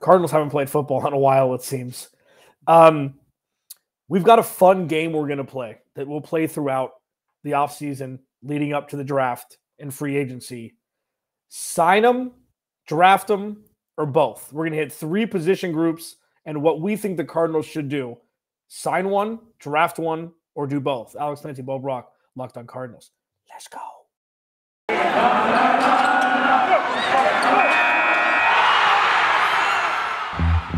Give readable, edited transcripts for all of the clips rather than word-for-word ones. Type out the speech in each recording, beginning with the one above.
Cardinals haven't played football in a while, it seems. We've got a fun game we're going to play that we'll play throughout the offseason leading up to the draft and free agency. Sign them, draft them, or both. We're going to hit 3 position groups and what we think the Cardinals should do. Sign one, draft one, or do both. Alex, Clancy, Bo Brack, Locked on Cardinals. Let's go.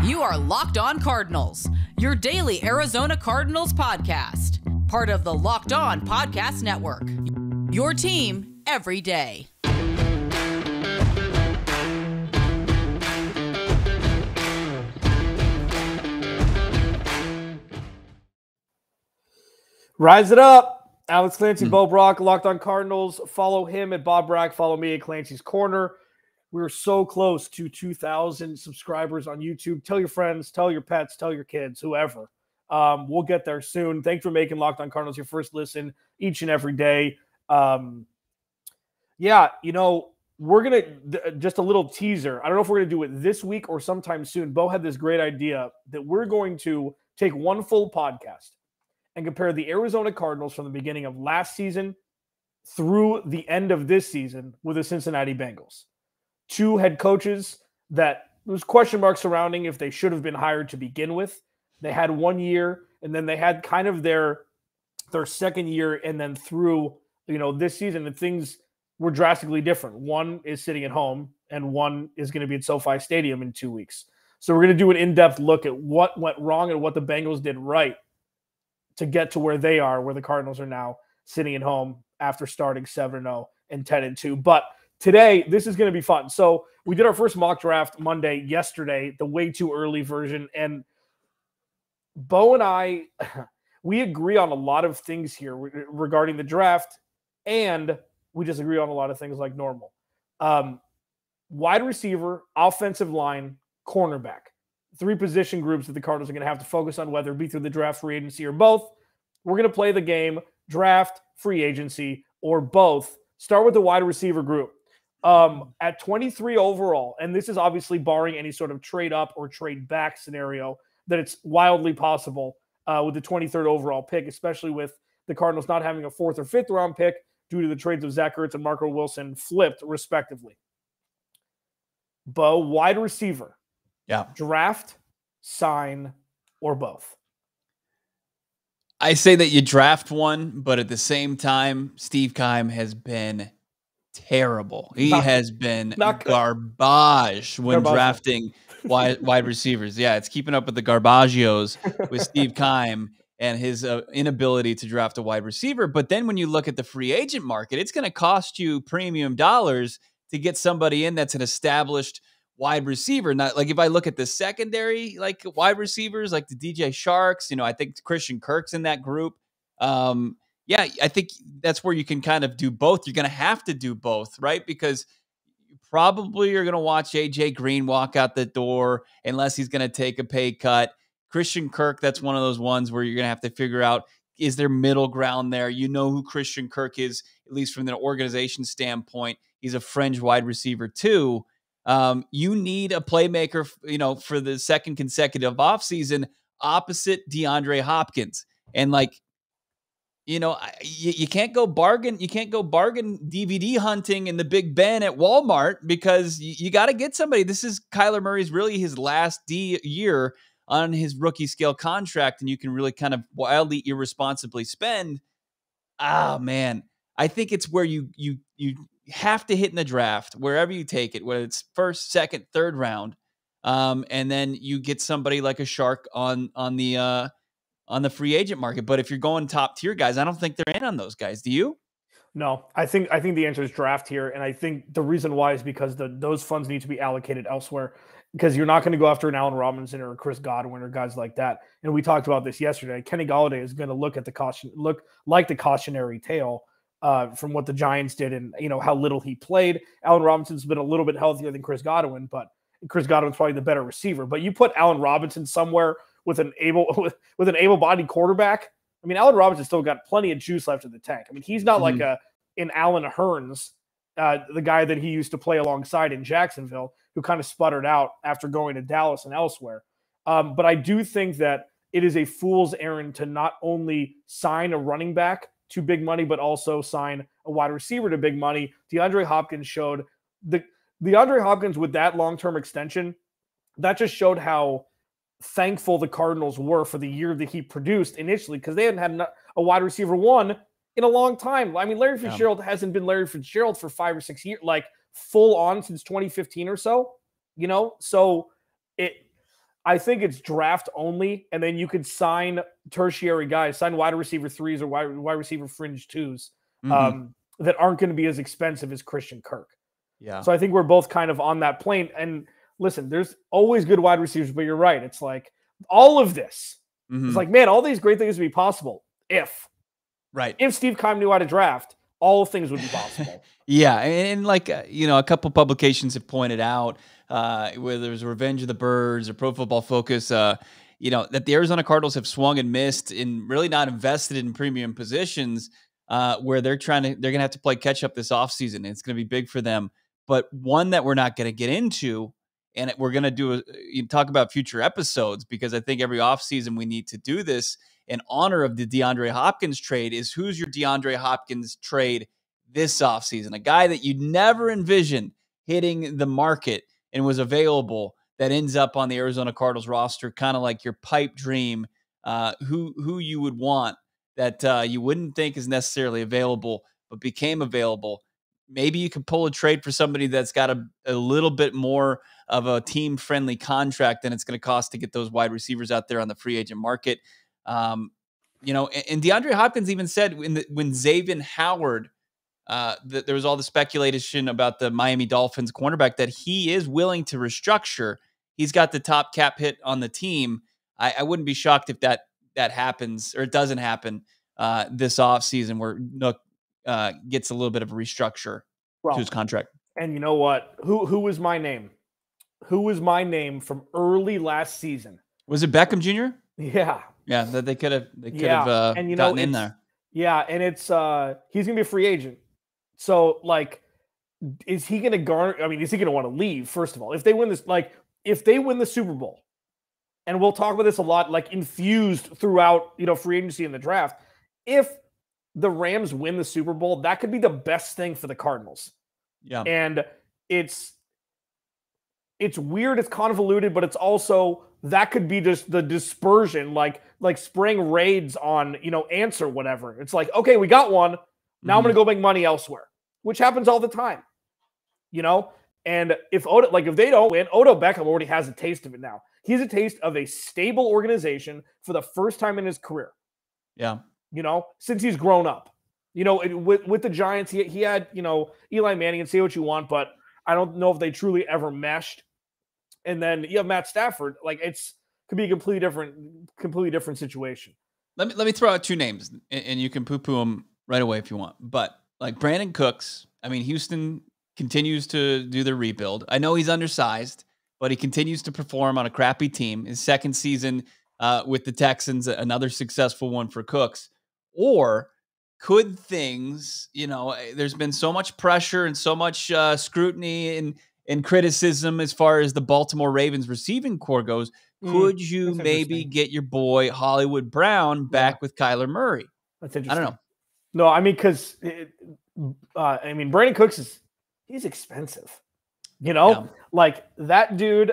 You are Locked on Cardinals, your daily Arizona Cardinals podcast. Part of the Locked on Podcast Network. Your team every day. Rise it up. Alex Clancy, Bo Brack, Locked on Cardinals. Follow him at Bob Brack. Follow me at Clancy's Corner. We're so close to 2,000 subscribers on YouTube. Tell your friends, tell your pets, tell your kids, whoever. We'll get there soon. Thanks for making Locked on Cardinals your first listen each and every day. Yeah, you know, we're going to, just a little teaser. I don't know if we're going to do it this week or sometime soon. Bo had this great idea that we're going to take one full podcast and compare the Arizona Cardinals from the beginning of last season through the end of this season with the Cincinnati Bengals. 2 head coaches that there was question marks surrounding if they should have been hired to begin with. They had 1 year, and then they had kind of their second year, and then through, you know, this season, and things were drastically different. One is sitting at home, and one is going to be at SoFi Stadium in 2 weeks. So we're going to do an in-depth look at what went wrong and what the Bengals did right to get to where they are, where the Cardinals are now sitting at home after starting 7-0 and 10-2. But today, this is going to be fun. So we did our first mock draft Monday, yesterday, the way too early version. And Bo and I, we agree on a lot of things here regarding the draft, and we disagree on a lot of things like normal. Wide receiver, offensive line, cornerback. 3 position groups that the Cardinals are going to have to focus on, whether it be through the draft, free agency, or both. We're going to play the game, draft, free agency, or both. Start with the wide receiver group. At 23 overall, and this is obviously barring any sort of trade up or trade back scenario, that it's wildly possible with the 23rd overall pick, especially with the Cardinals not having a 4th or 5th round pick due to the trades of Zach Ertz and Marco Wilson flipped, respectively. Bo, wide receiver. Yeah. Draft, sign, or both? I say that you draft one, but at the same time, Steve Keim has been terrible. He has been garbage when drafting wide receivers. Yeah, it's keeping up with the garbagios with Steve Keim and his inability to draft a wide receiver. But then when you look at the free agent market, it's going to cost you premium dollars to get somebody in that's an established wide receiver. Not like if I look at the secondary, like wide receivers, like the DJ Sharks, you know, I think Christian Kirk's in that group. Yeah, I think that's where you can kind of do both. You're going to have to do both, right? Because you probably are going to watch AJ Green walk out the door unless he's going to take a pay cut. Christian Kirk, that's one of those ones where you're going to have to figure out, is there middle ground there? You know who Christian Kirk is, at least from the organization standpoint. He's a fringe wide receiver too. You need a playmaker, you know, for the second consecutive offseason opposite DeAndre Hopkins. And like, you know, you can't go bargain. You can't go bargain DVD hunting in the Big Ben at Walmart because you got to get somebody. This is Kyler Murray's really his last year on his rookie scale contract, and you can really kind of wildly irresponsibly spend. Ah, man, I think it's where you have to hit in the draft wherever you take it, whether it's first, second, third round, and then you get somebody like a Shark on the free agent market. But if you're going top tier guys, I don't think they're in on those guys. Do you? No, I think the answer is draft here. And I think the reason why is because those funds need to be allocated elsewhere, because you're not going to go after an Allen Robinson or a Chris Godwin or guys like that. And we talked about this yesterday. Kenny Golladay is going to look like the cautionary tale from what the Giants did and, you know, how little he played. Allen Robinson's been a little bit healthier than Chris Godwin, but Chris Godwin's probably the better receiver. But you put Allen Robinson somewhere with an able-bodied quarterback. I mean, Allen Robinson still got plenty of juice left in the tank. I mean, he's not like an Allen Hurns the guy that he used to play alongside in Jacksonville, who kind of sputtered out after going to Dallas and elsewhere. But I do think that it is a fool's errand to not only sign a running back to big money, but also sign a wide receiver to big money. DeAndre Hopkins showed DeAndre Hopkins with that long-term extension, that just showed how thankful the Cardinals were for the year that he produced initially, because they hadn't had a wide receiver one in a long time. I mean, Larry Fitzgerald hasn't been Larry Fitzgerald for 5 or 6 years, like full on since 2015 or so, So I think it's draft only, and then you could sign tertiary guys, sign wide receiver 3s or wide receiver fringe 2s that aren't going to be as expensive as Christian Kirk. Yeah. So I think we're both kind of on that plane. And listen, there's always good wide receivers, but you're right. It's like all of this. It's like, man, all these great things would be possible if Steve Keim knew how to draft, all things would be possible. Yeah. And like, a couple publications have pointed out, whether it's Revenge of the Birds or Pro Football Focus, that the Arizona Cardinals have swung and missed and really not invested in premium positions, where they're going to have to play catch up this offseason. And it's going to be big for them. But one that we're not going to get into, and we're going to talk about future episodes, because I think every offseason we need to do this in honor of the DeAndre Hopkins trade, is who's your DeAndre Hopkins trade this offseason? A guy that you never envisioned hitting the market and was available, that ends up on the Arizona Cardinals roster, kind of like your pipe dream, who you would want that you wouldn't think is necessarily available, but became available. Maybe you could pull a trade for somebody that's got a little bit more of a team-friendly contract than it's going to cost to get those wide receivers out there on the free agent market. And DeAndre Hopkins even said when Xavier Howard, there was all the speculation about the Miami Dolphins cornerback, that he is willing to restructure. He's got the top cap hit on the team. I wouldn't be shocked if that happens, or it doesn't happen this offseason, where Nook gets a little bit of a restructure to his contract. And you know what? Who was my name? Who was my name from early last season? Was it Beckham Jr.? Yeah. Yeah, that they could have gotten in there. Yeah, and it's he's gonna be a free agent. So is he gonna garner? I mean, is he gonna want to leave? First of all, if they win this, if they win the Super Bowl, and we'll talk about this a lot, infused throughout free agency and the draft. If the Rams win the Super Bowl, that could be the best thing for the Cardinals. Yeah, and it's weird, it's convoluted, but it's also that could be just the dispersion, like spring raids on ants or whatever. It's like, okay, we got one. Now I'm going to go make money elsewhere, which happens all the time, And if they don't win, Odell Beckham already has a taste of it now. He has a taste of a stable organization for the first time in his career. Yeah, since he's grown up. With the Giants, he had Eli Manning, and say what you want, but I don't know if they truly ever meshed. And then you have Matt Stafford. Could be a completely different situation. Let me throw out two names, and you can poo-poo them right away if you want. But Brandon Cooks, I mean, Houston continues to do their rebuild. I know he's undersized, but he continues to perform on a crappy team. His second season with the Texans, another successful one for Cooks. Or could things, there's been so much pressure and so much scrutiny and criticism as far as the Baltimore Ravens receiving core goes. Could you maybe get your boy Hollywood Brown back with Kyler Murray? That's interesting. I don't know. No, I mean, because Brandon Cooks he's expensive. That dude.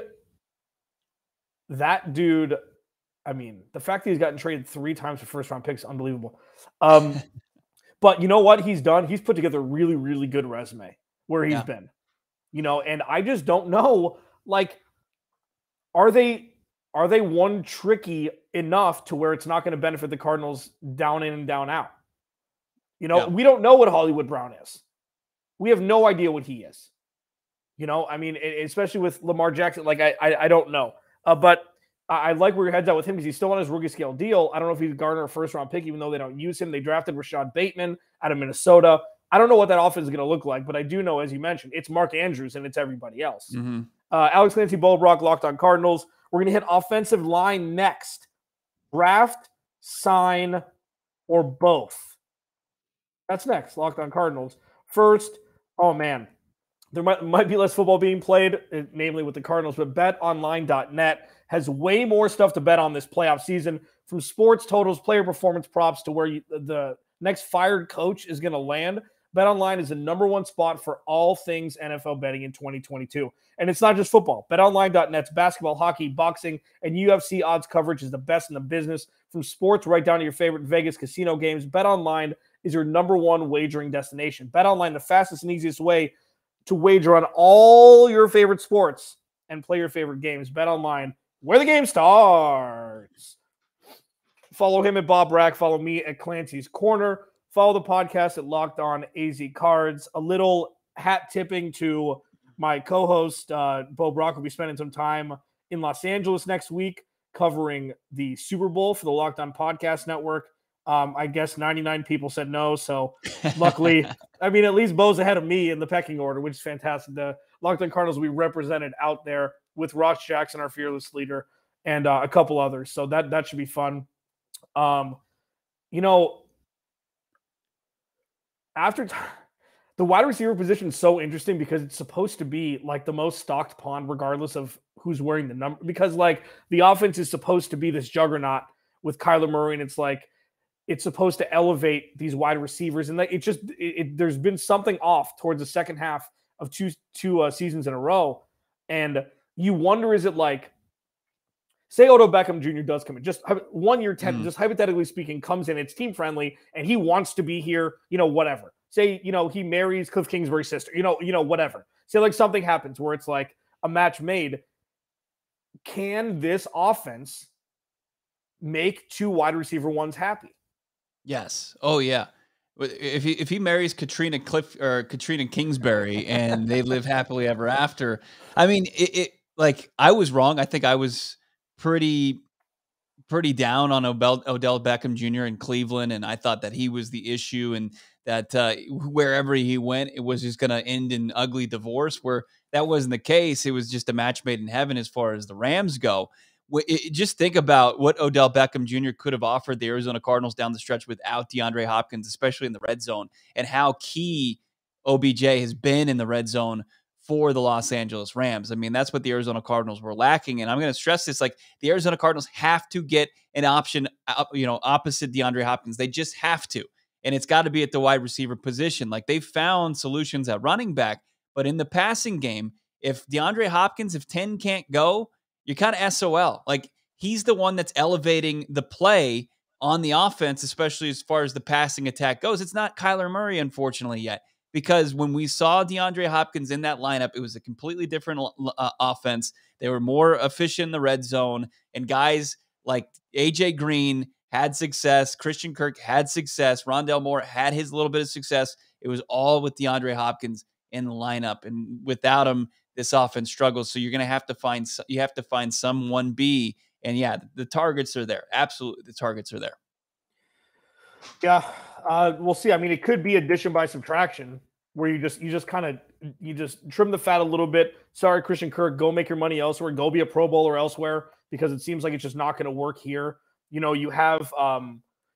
I mean, the fact that he's gotten traded 3 times for first-round picks is unbelievable. But you know what he's done? He's put together a really, really good resume where he's been. And I just don't know, are they one tricky enough to where it's not going to benefit the Cardinals down in and down out? We don't know what Hollywood Brown is. We have no idea what he is. Especially with Lamar Jackson, I don't know. But I like where your head's at with him, because he's still on his rookie scale deal. I don't know if he's garner a first-round pick, even though they don't use him. They drafted Rashad Bateman out of Minnesota. I don't know what that offense is going to look like, but I do know, as you mentioned, it's Mark Andrews and it's everybody else. Alex Clancy, Bo Brack, Locked on Cardinals. We're going to hit offensive line next. Draft, sign, or both. That's next. Locked on Cardinals. First, Oh, man. There might be less football being played, namely with the Cardinals, but betonline.net has way more stuff to bet on this playoff season, from sports totals, player performance props, to where the next fired coach is going to land. BetOnline is the number one spot for all things NFL betting in 2022. And it's not just football. BetOnline.net's basketball, hockey, boxing, and UFC odds coverage is the best in the business. From sports right down to your favorite Vegas casino games, BetOnline is your number one wagering destination. BetOnline, the fastest and easiest way to wager on all your favorite sports and play your favorite games. BetOnline, where the game starts. Follow him at Bob Brack. Follow me at Clancy's Corner. Follow the podcast at Locked On AZ Cards. A little hat tipping to my co-host, Bo Brack, will be spending some time in Los Angeles next week covering the Super Bowl for the Locked On Podcast Network. I guess 99 people said no, so luckily, I mean, at least Bo's ahead of me in the pecking order, which is fantastic. The Locked On Cardinals will be represented out there with Ross Jackson, our fearless leader, and a couple others. So that should be fun. After the wide receiver position is so interesting because it's supposed to be like the most stocked pond, regardless of who's wearing the number, because like the offense is supposed to be this juggernaut with Kyler Murray, and it's supposed to elevate these wide receivers. And there's been something off towards the second half of two seasons in a row. And you wonder, is it like, say Odell Beckham Jr. does come in, just 1 year, 10, just hypothetically speaking, comes in, it's team friendly, and he wants to be here, whatever. Say, he marries Cliff Kingsbury's sister, whatever. Say like something happens where it's like a match made. Can this offense make two wide receiver ones happy? Yes. Oh yeah. If he marries Katrina Kingsbury and they live happily ever after, I mean, like I was wrong. I think I was pretty down on Odell Beckham Jr. in Cleveland, and I thought that he was the issue, and that wherever he went, it was just going to end in ugly divorce. Where that wasn't the case. It was just a match made in heaven as far as the Rams go. Just think about what Odell Beckham Jr. could have offered the Arizona Cardinals down the stretch without DeAndre Hopkins, especially in the red zone, and how key OBJ has been in the red zone for the Los Angeles Rams. I mean, that's what the Arizona Cardinals were lacking. And I'm going to stress this, like the Arizona Cardinals have to get an option, opposite DeAndre Hopkins. They just have to. And it's got to be at the wide receiver position. Like they found solutions at running back, but in the passing game, if DeAndre Hopkins, if 10 can't go, you're kind of SOL. Like he's the one that's elevating the play on the offense, especially as far as the passing attack goes. It's not Kyler Murray, unfortunately, yet. Because when we saw DeAndre Hopkins in that lineup, it was a completely different offense. They were more efficient in the red zone, and guys like AJ Green had success. Christian Kirk had success. Rondale Moore had his little bit of success. It was all with DeAndre Hopkins in the lineup, and without him, this offense struggles. So you're going to have to find some 1B, and yeah, the targets are there. Absolutely, the targets are there. Yeah. We'll see. I mean, it could be addition by subtraction, where you just trim the fat a little bit. Sorry, Christian Kirk, go make your money elsewhere. Go be a Pro Bowler elsewhere, because it seems like it's just not going to work here. You have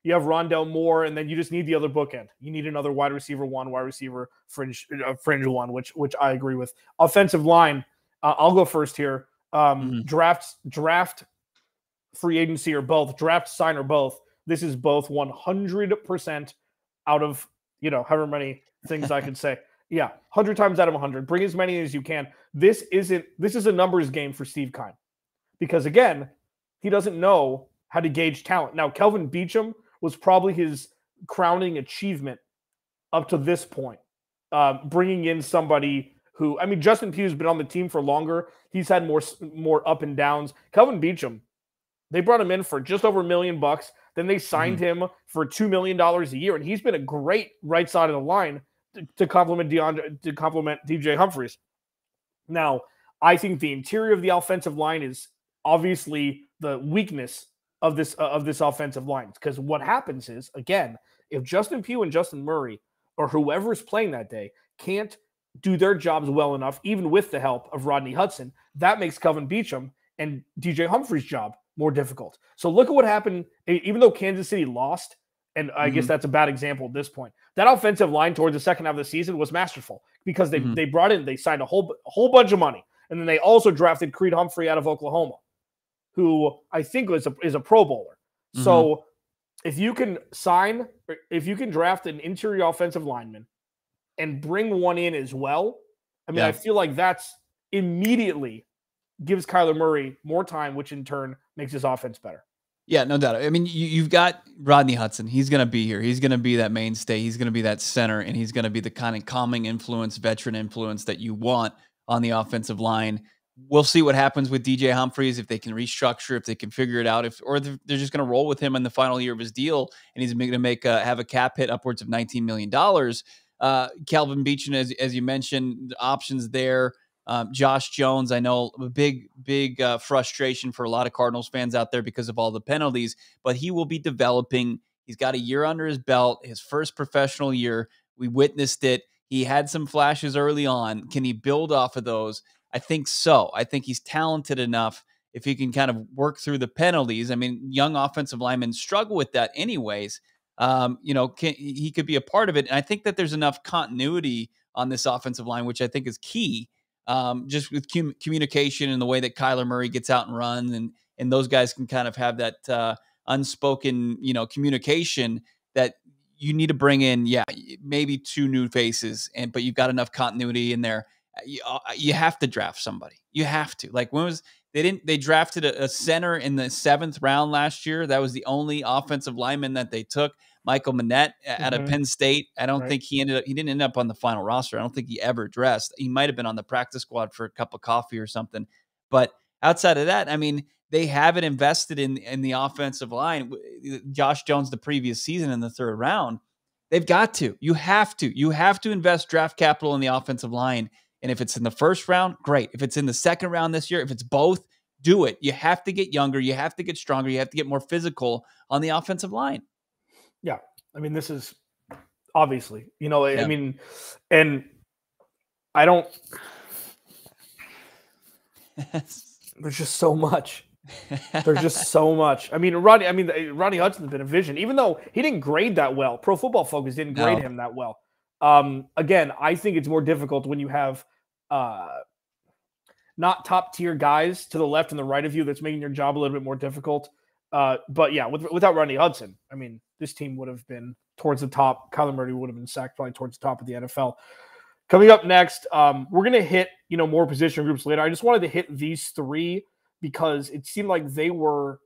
Rondale Moore, and then you just need the other bookend. You need another wide receiver one, wide receiver fringe one, which I agree with. Offensive line. I'll go first here. Draft, free agency, or both. Draft, sign, or both. This is both 100% out of, however many things I could say. Yeah, 100 times out of 100. Bring as many as you can. This is a numbers game for Steve Keim. Because, again, he doesn't know how to gauge talent. Now, Kelvin Beacham was probably his crowning achievement up to this point. Bringing in somebody who, I mean, Justin Pugh's been on the team for longer. He's had more up and downs. Kelvin Beacham, they brought him in for just over $1 million. Then they signed him for $2 million a year, and he's been a great right side of the line to complement DJ Humphries. Now, I think the interior of the offensive line is obviously the weakness of this offensive line, because what happens is, again, if Justin Pugh and Justin Murray or whoever is playing that day can't do their jobs well enough, even with the help of Rodney Hudson, that makes Kelvin Beacham and DJ Humphries' job more difficult. So look at what happened. Even though Kansas City lost And I guess that's a bad example at this point. That offensive line towards the second half of the season was masterful because they signed a whole bunch of money. And then they also drafted Creed Humphrey out of Oklahoma, who I think is a Pro Bowler. So if you can draft an interior offensive lineman and bring one in as well, I mean, I feel like that's immediately gives Kyler Murray more time, which in turn makes his offense better. Yeah, no doubt. I mean, you've got Rodney Hudson. He's going to be here. He's going to be that mainstay. He's going to be that center, and he's going to be the kind of calming influence, veteran influence that you want on the offensive line. We'll see what happens with DJ Humphries, if they can restructure, if they can figure it out, or they're just going to roll with him in the final year of his deal, and he's going to have a cap hit upwards of $19 million. Kelvin Beacham, as you mentioned, the options there. Josh Jones, I know a big frustration for a lot of Cardinals fans out there because of all the penalties, but he will be developing. He's got a year under his belt, his first professional year. We witnessed it. He had some flashes early on. Can he build off of those? I think so. I think he's talented enough if he can kind of work through the penalties. I mean, young offensive linemen struggle with that anyways. He could be a part of it. And I think that there's enough continuity on this offensive line, which I think is key. Just with communication and the way that Kyler Murray gets out and runs, and those guys can kind of have that unspoken, communication that you need to bring in. Yeah, maybe 2 new faces, but you've got enough continuity in there. You have to draft somebody. You have to. Like they drafted a center in the 7th round last year. That was the only offensive lineman that they took. Michael Manette out of Penn State. I don't think he didn't end up on the final roster. I don't think he ever dressed. He might have been on the practice squad for a cup of coffee or something. But outside of that, I mean, they haven't invested in the offensive line. Josh Jones the previous season in the 3rd round. They've got to. You have to. You have to invest draft capital in the offensive line. And if it's in the 1st round, great. If it's in the 2nd round this year, if it's both, do it. You have to get younger. You have to get stronger. You have to get more physical on the offensive line. Yeah. I mean, this is obviously, I mean, and I don't, there's just so much. There's just so much. I mean, Rodney Hudson's been a vision, even though he didn't grade that well. Pro Football Focus didn't grade him that well. Again, I think it's more difficult when you have not top tier guys to the left and the right of you. That's making your job a little bit more difficult. But yeah, without Rodney Hudson, I mean, this team would have been towards the top. Kyler Murray would have been sacked probably towards the top of the NFL. Coming up next, we're going to hit, more position groups later. I just wanted to hit these 3 because it seemed like they were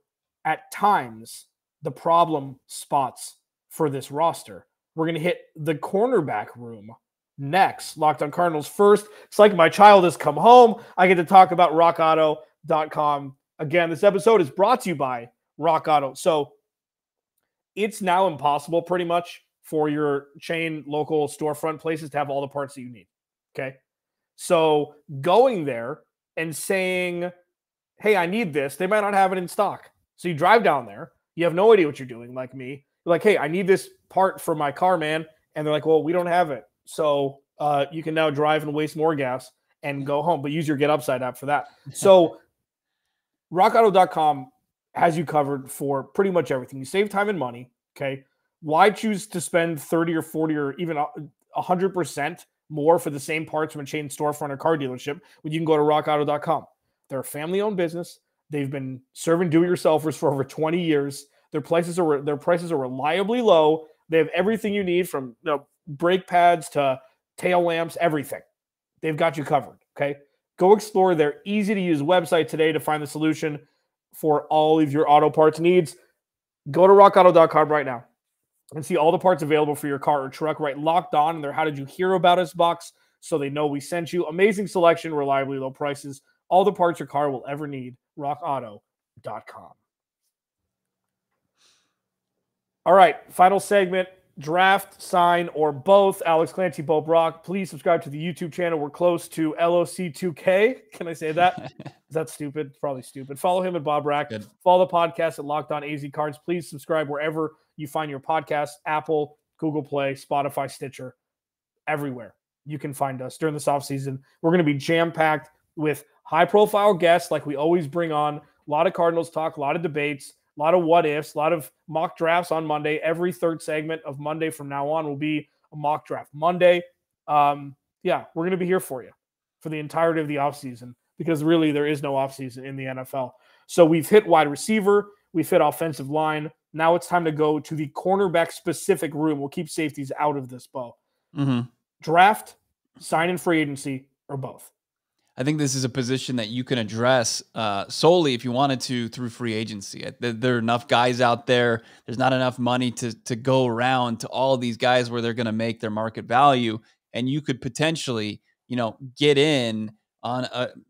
at times the problem spots for this roster. We're going to hit the cornerback room next. Locked on Cardinals first. It's like my child has come home. I get to talk about rockauto.com. Again, this episode is brought to you by Rock Auto. So it's now impossible pretty much for your chain local storefront places to have all the parts that you need. Okay. So going there and saying, hey, I need this, they might not have it in stock. So you drive down there, you have no idea what you're doing, like me. You're like, hey, I need this part for my car, man. And they're like, well, we don't have it. So you can now drive and waste more gas and go home, but use your Get Upside app for that. So rockauto.com has you covered for pretty much everything. You save time and money, okay? Why choose to spend 30 or 40 or even 100% more for the same parts from a chain storefront or car dealership when you can go to rockauto.com? They're a family-owned business. They've been serving do-it-yourselfers for over 20 years. Their prices are reliably low. They have everything you need from brake pads to tail lamps, everything. They've got you covered, okay? Go explore their easy-to-use website today to find the solution for all of your auto parts needs. Go to rockauto.com right now and see all the parts available for your car or truck, right? Locked on in their How Did You Hear About Us box so they know we sent you. Amazing selection, reliably low prices, all the parts your car will ever need. rockauto.com. All right, final segment. Draft, sign, or both. Alex Clancy, Bo Brack. Please subscribe to the YouTube channel. We're close to LOC2K. Can I say that? Is that stupid? It's probably stupid. Follow him at Bob Brack. Good. Follow the podcast at Locked On AZ Cards. Please subscribe wherever you find your podcast. Apple, Google Play, Spotify, Stitcher, everywhere. You can find us during this offseason. We're going to be jam-packed with high-profile guests like we always bring on. A lot of Cardinals talk, a lot of debates, a lot of what ifs, a lot of mock drafts on Monday. Every third segment of Monday from now on will be a mock draft Monday. Yeah, we're going to be here for you for the entirety of the offseason, because really there is no offseason in the NFL. So we've hit wide receiver, we've hit offensive line. Now it's time to go to the cornerback specific room. We'll keep safeties out of this, Bo. Draft, sign in free agency, or both? I think this is a position that you can address solely if you wanted to through free agency. There are enough guys out there. There's not enough money to go around to all of these guys where they're going to make their market value. And you could potentially, get in on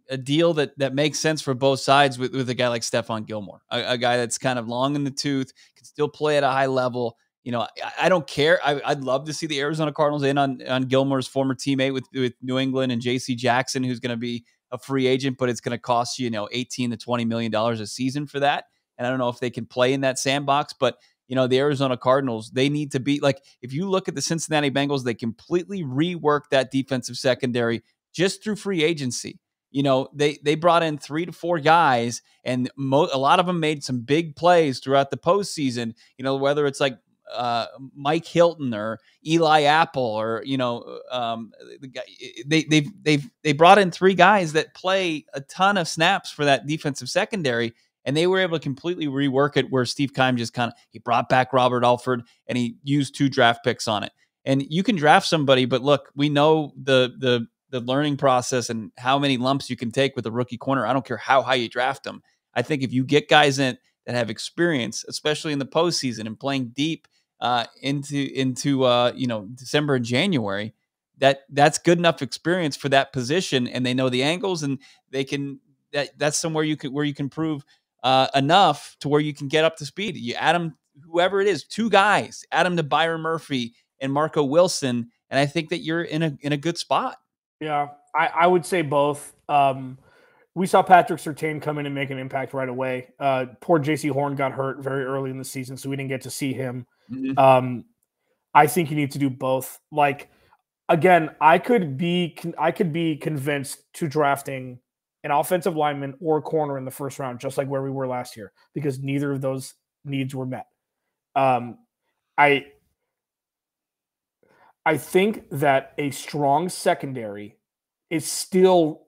a deal that makes sense for both sides with a guy like Stephon Gilmore, a guy that's kind of long in the tooth, can still play at a high level. I don't care. I'd love to see the Arizona Cardinals in on Gilmore's former teammate with New England and J.C. Jackson, who's going to be a free agent, but it's going to cost you, $18 to $20 million a season for that. And I don't know if they can play in that sandbox, but the Arizona Cardinals, they need to be like, if you look at the Cincinnati Bengals, they completely reworked that defensive secondary just through free agency. They brought in 3 to 4 guys, and a lot of them made some big plays throughout the postseason. Whether it's like Mike Hilton or Eli Apple, or they brought in 3 guys that play a ton of snaps for that defensive secondary, and they were able to completely rework it. Where Steve Keim just he brought back Robert Alford and he used 2 draft picks on it. And you can draft somebody, but look, we know the learning process and how many lumps you can take with a rookie corner. I don't care how high you draft them. I think if you get guys in that have experience, especially in the postseason and playing deep into December and January, that's good enough experience for that position, and they know the angles, and they can that's somewhere where you can prove enough to where you can get up to speed. You add them, whoever it is, 2 guys, add them to Byron Murphy and Marco Wilson, and I think that you're in a good spot. Yeah, I would say both. We saw Patrick Surtain come in and make an impact right away. Poor J.C. Horn got hurt very early in the season, so we didn't get to see him. I think you need to do both. Like, again, I could be convinced to drafting an offensive lineman or a corner in the first round, just like where we were last year, because neither of those needs were met. I think that a strong secondary is still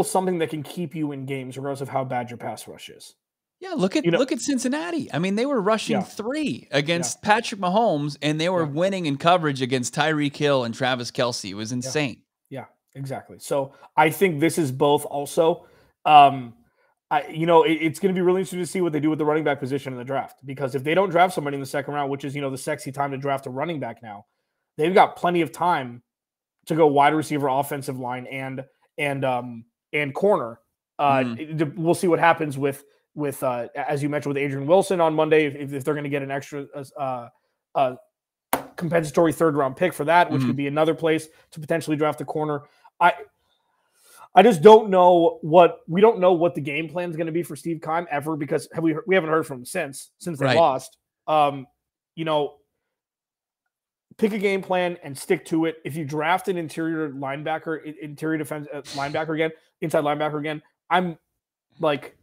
something that can keep you in games, regardless of how bad your pass rush is. Yeah, look at Cincinnati. I mean, they were rushing 3 against Patrick Mahomes, and they were winning in coverage against Tyreek Hill and Travis Kelce. It was insane. Yeah, exactly. So I think this is both also. It's going to be really interesting to see what they do with the running back position in the draft, because if they don't draft somebody in the second round, which is, the sexy time to draft a running back now, they've got plenty of time to go wide receiver, offensive line, and corner. We'll see what happens with as you mentioned, with Adrian Wilson on Monday, if they're going to get an extra compensatory 3rd round pick for that, which could be another place to potentially draft a corner. I just don't know we don't know what the game plan is going to be for Steve Keim ever, because we haven't heard from him since they lost. Pick a game plan and stick to it. If you draft an interior defense linebacker again, inside linebacker again, I'm like,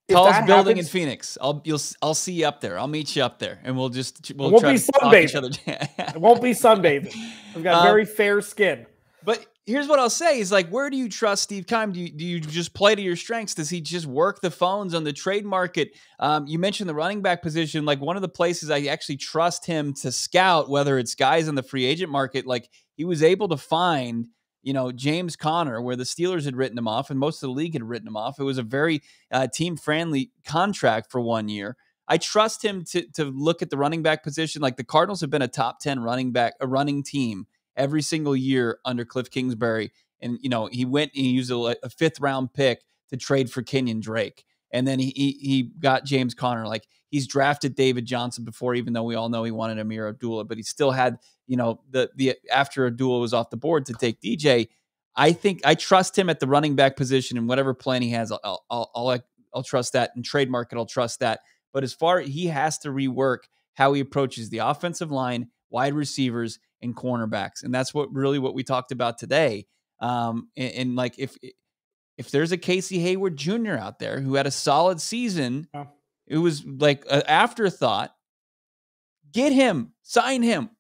tallest building in Phoenix. I'll see you up there. I'll meet you up there, and we'll try to talk each other. It won't be sunbathing. I've got very fair skin. But here's what I'll say is, like, where do you trust Steve Keim? Do you just play to your strengths? Does he just work the phones on the trade market? You mentioned the running back position. Like, one of the places I actually trust him to scout, whether it's guys in the free agent market, like he was able to find, James Conner, where the Steelers had written him off and most of the league had written him off. It was a very team-friendly contract for 1 year. I trust him to look at the running back position. Like, the Cardinals have been a top 10 running team every single year under Cliff Kingsbury. And, he went and he used a 5th round pick to trade for Kenyon Drake. And then he got James Conner. Like, he's drafted David Johnson before, even though we all know he wanted Amir Abdullah, but he still had, the after Abdullah was off the board to take DJ. I think I trust him at the running back position, and whatever plan he has, I'll trust that. And trade market, I'll trust that. But as far he has to rework how he approaches the offensive line, wide receivers, and cornerbacks. And that's what we talked about today. And like, if there's a Casey Hayward Jr. out there who had a solid season, it was like an afterthought. Get him, sign him.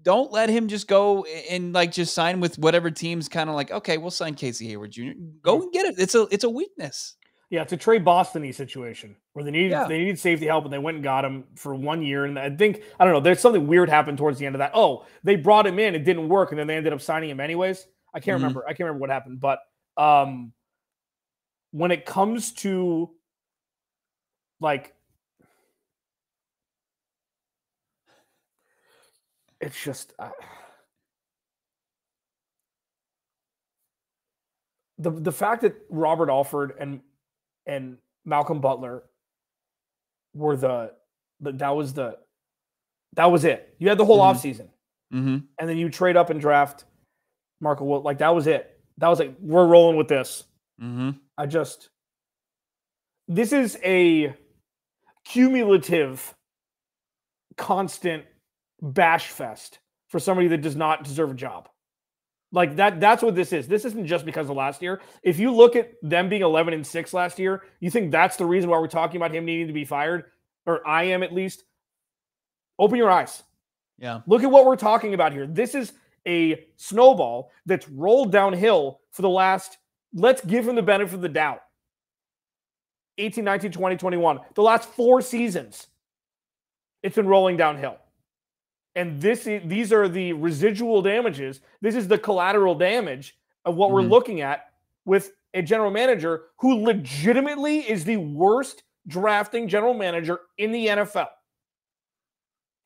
Don't let him just go and like just sign with whatever team's kind of like, okay, we'll sign Casey Hayward Jr. Go and get it. It's a weakness. Yeah, it's a Trey Boston-y situation where they needed safety help and they went and got him for 1 year. And I don't know, there's something weird happened towards the end of that. Oh, they brought him in, it didn't work, and then they ended up signing him anyways. I can't remember. I can't remember what happened. But when it comes to like, it's just the fact that Robert Alford and Malcolm Butler were that was it. You had the whole offseason. And then you trade up and draft Marco Will. Like, that was it. That was like, we're rolling with this. This is a cumulative, constant bash fest for somebody that does not deserve a job. Like that's what this is. This isn't just because of last year. If you look at them being 11-6 last year, you think that's the reason why we're talking about him needing to be fired, or I am at least. Open your eyes. Yeah. Look at what we're talking about here. This is a snowball that's rolled downhill for the last, let's give him the benefit of the doubt, 18, 19, 20, 21. The last 4 seasons, it's been rolling downhill. And these are the residual damages. This is the collateral damage of what we're looking at with a general manager who legitimately is the worst drafting general manager in the NFL.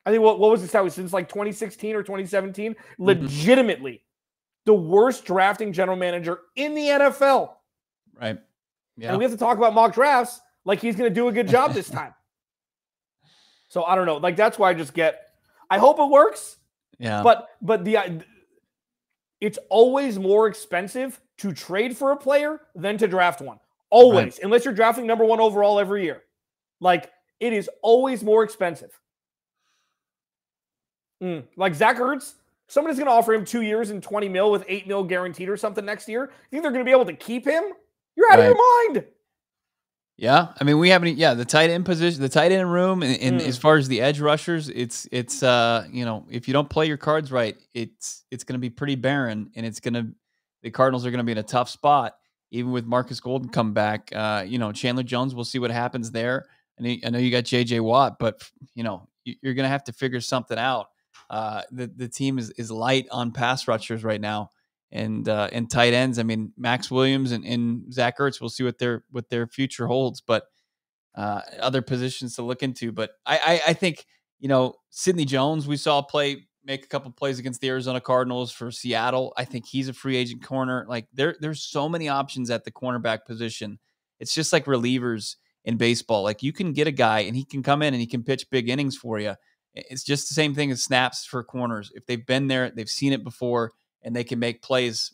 I think what was this? Since like 2016 or 2017? Legitimately the worst drafting general manager in the NFL. Right. Yeah. And we have to talk about mock drafts like he's going to do a good job this time. So I don't know. Like, that's why I hope it works. Yeah. But it's always more expensive to trade for a player than to draft one. Always. Right. Unless you're drafting number 1 overall every year. Like, it is always more expensive. Like Zach Ertz, somebody's going to offer him 2 years and $20 million with $8 million guaranteed or something next year. You think they're going to be able to keep him? You're out of your mind. Yeah, I mean, we haven't. Yeah, the tight end position, the tight end room, and as far as the edge rushers, it's if you don't play your cards right, it's going to be pretty barren, and the Cardinals are going to be in a tough spot, even with Marcus Golden come back. Chandler Jones, we'll see what happens there. I know you got J.J. Watt, but you're going to have to figure something out. The team is light on pass rushers right now. And tight ends, I mean, Max Williams and Zach Ertz, we'll see what their future holds, but other positions to look into. But I think, Sidney Jones, we saw make a couple plays against the Arizona Cardinals for Seattle. I think he's a free agent corner. Like, there's so many options at the cornerback position. It's just like relievers in baseball. Like, you can get a guy and he can come in and he can pitch big innings for you. It's just the same thing as snaps for corners. If they've been there, they've seen it before, and they can make plays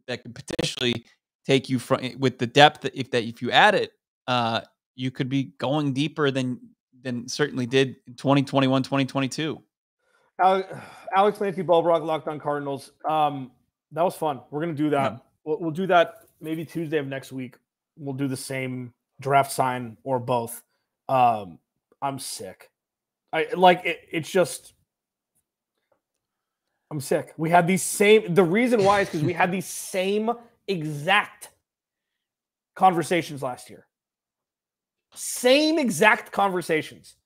that could potentially take you from with the depth. If you add it, you could be going deeper than certainly did in 2021, 2022. Alex, Clancy, Bo Brack, Locked On Cardinals. That was fun. We're gonna do that. Yeah. We'll do that maybe Tuesday of next week. We'll do the same draft sign or both. I'm sick. It's just. I'm sick. We had the reason why is because we had these same exact conversations last year. Same exact conversations.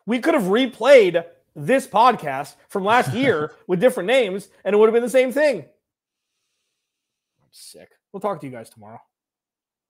We could have replayed this podcast from last year with different names, and it would have been the same thing. I'm sick. We'll talk to you guys tomorrow.